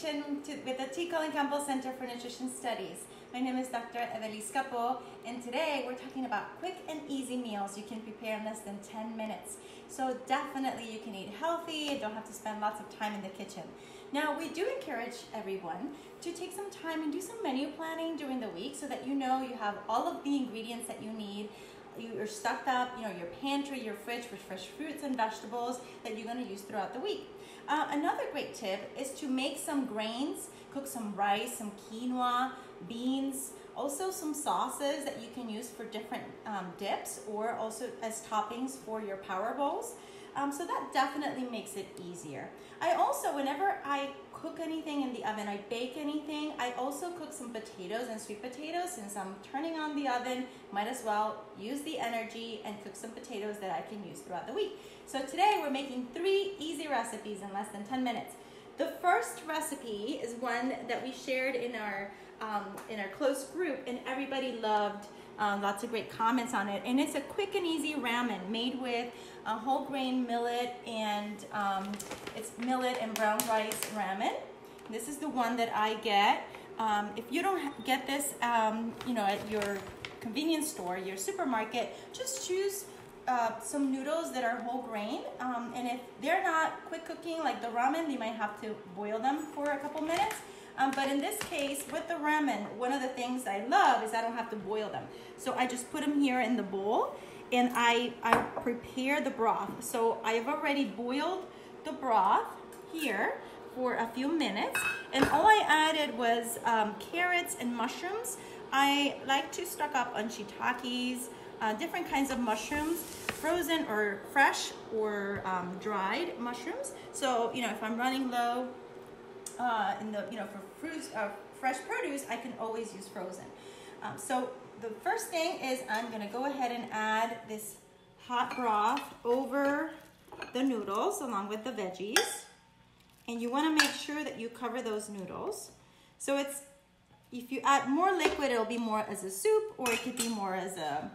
Kitchen with the T. Colin Campbell Center for Nutrition Studies. My name is Dr. Capo, and today we're talking about quick and easy meals you can prepare in less than 10 minutes. So definitely you can eat healthy and don't have to spend lots of time in the kitchen. Now, we do encourage everyone to take some time and do some menu planning during the week so that you know you have all of the ingredients that you need. You're stocked up, your pantry, your fridge with fresh fruits and vegetables that you're going to use throughout the week. Another great tip is to make some grains, cook some rice, some quinoa, beans, also some sauces that you can use for different dips or also as toppings for your power bowls. So that definitely makes it easier. I also, whenever I cook anything in the oven, I bake anything, I also cook some potatoes and sweet potatoes. Since I'm turning on the oven, might as well use the energy and cook some potatoes that I can use throughout the week. So today we're making 3 easy recipes in less than 10 minutes. The first recipe is one that we shared in our close group, and everybody loved. Lots of great comments on it, and it's a quick and easy ramen made with whole grain millet, and it's millet and brown rice ramen. This is the one that I get. If you don't get this, at your convenience store, your supermarket, just choose some noodles that are whole grain, and if they're not quick cooking like the ramen, you might have to boil them for a couple minutes. But in this case, with the ramen, one of the things I love is I don't have to boil them. So I just put them here in the bowl, and I prepare the broth. So I've already boiled the broth here for a few minutes, and all I added was carrots and mushrooms. I like to stock up on shiitakes, different kinds of mushrooms, frozen or fresh or dried mushrooms. So, if I'm running low, for fruits, fresh produce, I can always use frozen. So the first thing is I'm gonna go ahead and add this hot broth over the noodles along with the veggies. And you wanna make sure that you cover those noodles. So if you add more liquid, it'll be more as a soup, or it could be more as a,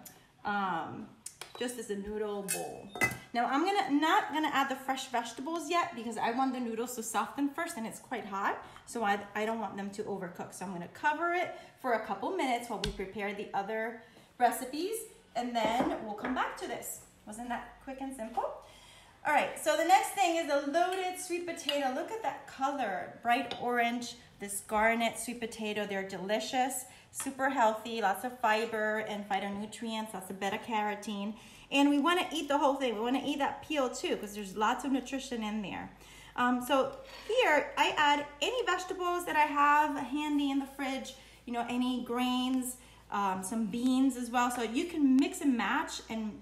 just as a noodle bowl. Now I'm not gonna add the fresh vegetables yet because I want the noodles to soften first, and it's quite hot, so I don't want them to overcook. So I'm gonna cover it for a couple minutes while we prepare the other recipes, and then we'll come back to this. Wasn't that quick and simple? All right, so the next thing is a loaded sweet potato. Look at that color, bright orange, this garnet sweet potato. They're delicious, super healthy, lots of fiber and phytonutrients, lots of beta-carotene. And we want to eat the whole thing. We want to eat that peel too, because there's lots of nutrition in there. So here I add any vegetables that I have handy in the fridge, any grains, some beans as well. So you can mix and match and,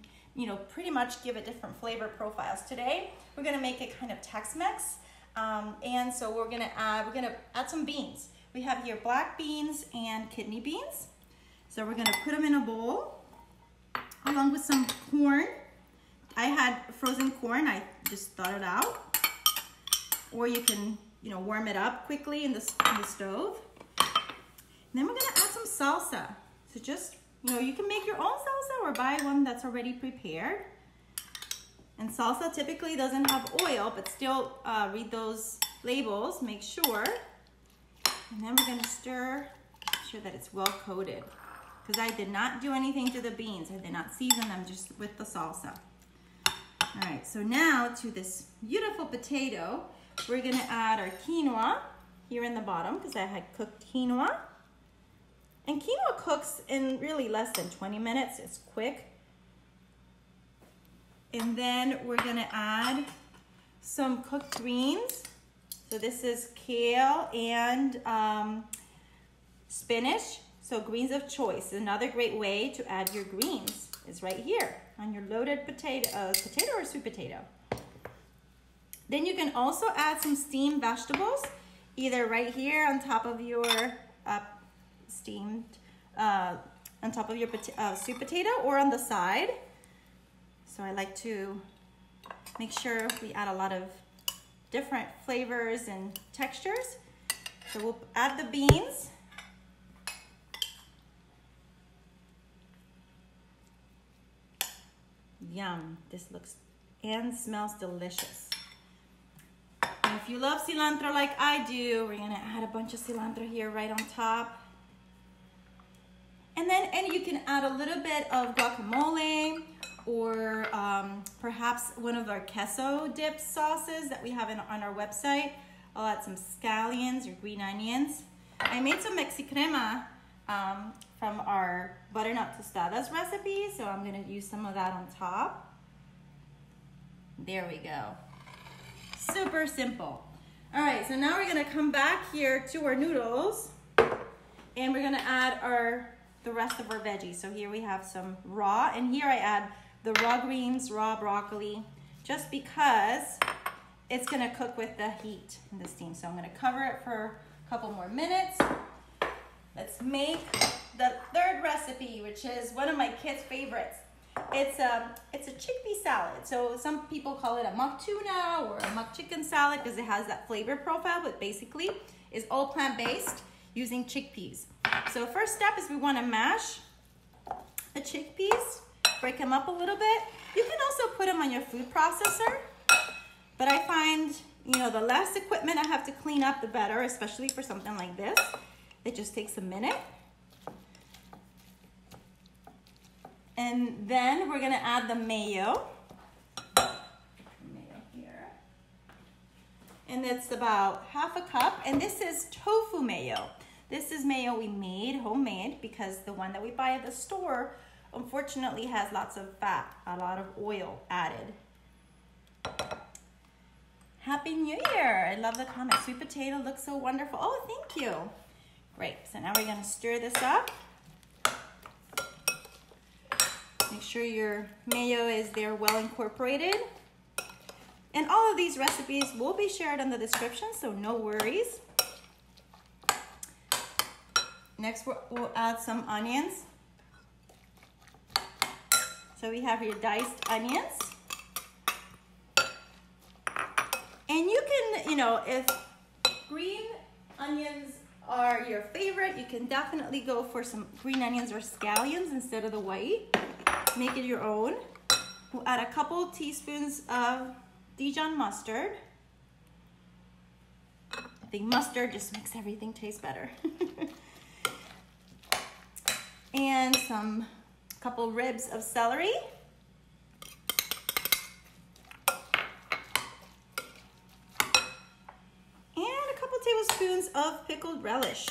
pretty much give it different flavor profiles. Today, we're going to make it kind of Tex-Mex. And so we're going to add some beans. We have here black beans and kidney beans. So we're going to put them in a bowl, along with some corn. I had frozen corn, I just thawed it out. Or you can, warm it up quickly in the stove. And then we're gonna add some salsa. So just, you can make your own salsa or buy one that's already prepared. And salsa typically doesn't have oil, but still read those labels, make sure. And then we're gonna stir, make sure that it's well coated, because I did not do anything to the beans. I did not season them, just with the salsa. All right, so now to this beautiful potato, we're gonna add our quinoa here in the bottom, because I had cooked quinoa. And quinoa cooks in really less than 20 minutes, it's quick. And then we're gonna add some cooked greens. So this is kale and spinach. So greens of choice. Another great way to add your greens is right here on your loaded potato or sweet potato. Then you can also add some steamed vegetables, either right here on top of your sweet potato, or on the side. So I like to make sure we add a lot of different flavors and textures. So we'll add the beans. Yum, this looks and smells delicious. And if if you love cilantro like I do, we're gonna add a bunch of cilantro here right on top. And you can add a little bit of guacamole or perhaps one of our queso dip sauces that we have on our website. I'll add some scallions or green onions. I made some mexicrema from our butternut tostadas recipe, so I'm gonna use some of that on top. There we go. Super simple. All right, so now we're gonna come back here to our noodles and we're gonna add the rest of our veggies. So here we have some raw, and here I add the raw greens, raw broccoli, just because it's gonna cook with the heat and the steam. So I'm gonna cover it for a couple more minutes. Let's make the third recipe, which is one of my kids' favorites. It's a chickpea salad. So some people call it a mock tuna or a mock chicken salad because it has that flavor profile, but basically is all plant-based using chickpeas. So first step is we want to mash the chickpeas, break them up a little bit. You can also put them on your food processor, but I find, the less equipment I have to clean up, the better, especially for something like this. It just takes a minute. And then we're gonna add the mayo. Mayo here. And it's about half a cup, and this is tofu mayo. This is mayo we made, homemade, because the one that we buy at the store, unfortunately, has lots of fat, a lot of oil added. Happy New Year! I love the comment. Sweet potato looks so wonderful. Oh, thank you. Great, so now we're gonna stir this up. Make sure your mayo is there well incorporated. And all of these recipes will be shared in the description, so no worries. Next, we'll add some onions. So we have your diced onions. And you can, if green onions are your favorite, you can definitely go for some green onions or scallions instead of the white. Make it your own. We'll add a couple teaspoons of Dijon mustard. I think mustard just makes everything taste better. And couple ribs of celery. And a couple tablespoons of pickled relish.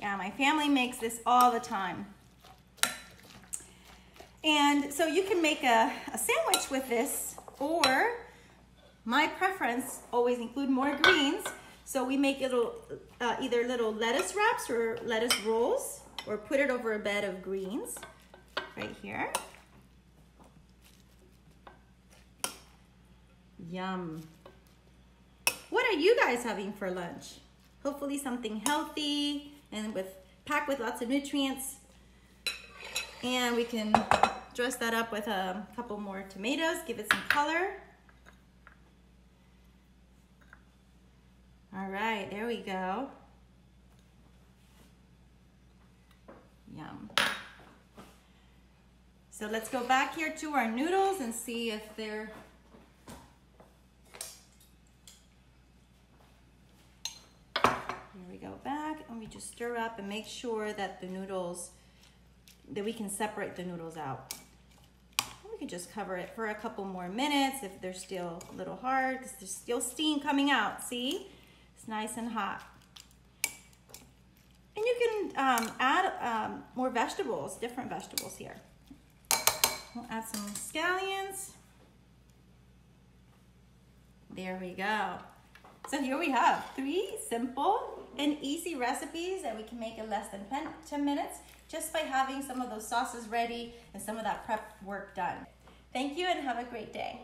Yeah, my family makes this all the time. And so you can make a sandwich with this, or my preference, always include more greens. So we make either little lettuce wraps or lettuce rolls, or put it over a bed of greens right here. Yum. What are you guys having for lunch? Hopefully something healthy and packed with lots of nutrients. And we can dress that up with a couple more tomatoes, give it some color. All right, there we go. Yum. So let's go back here to our noodles and see if they're Here we go back, and we just stir up and make sure that that we can separate the noodles out. And we can just cover it for a couple more minutes if they're still a little hard, because there's still steam coming out, see? It's nice and hot. And you can add more vegetables, different vegetables here. We'll add some scallions. There we go. So here we have 3 simple and easy recipes that we can make in less than 10 minutes just by having some of those sauces ready and some of that prep work done. Thank you and have a great day.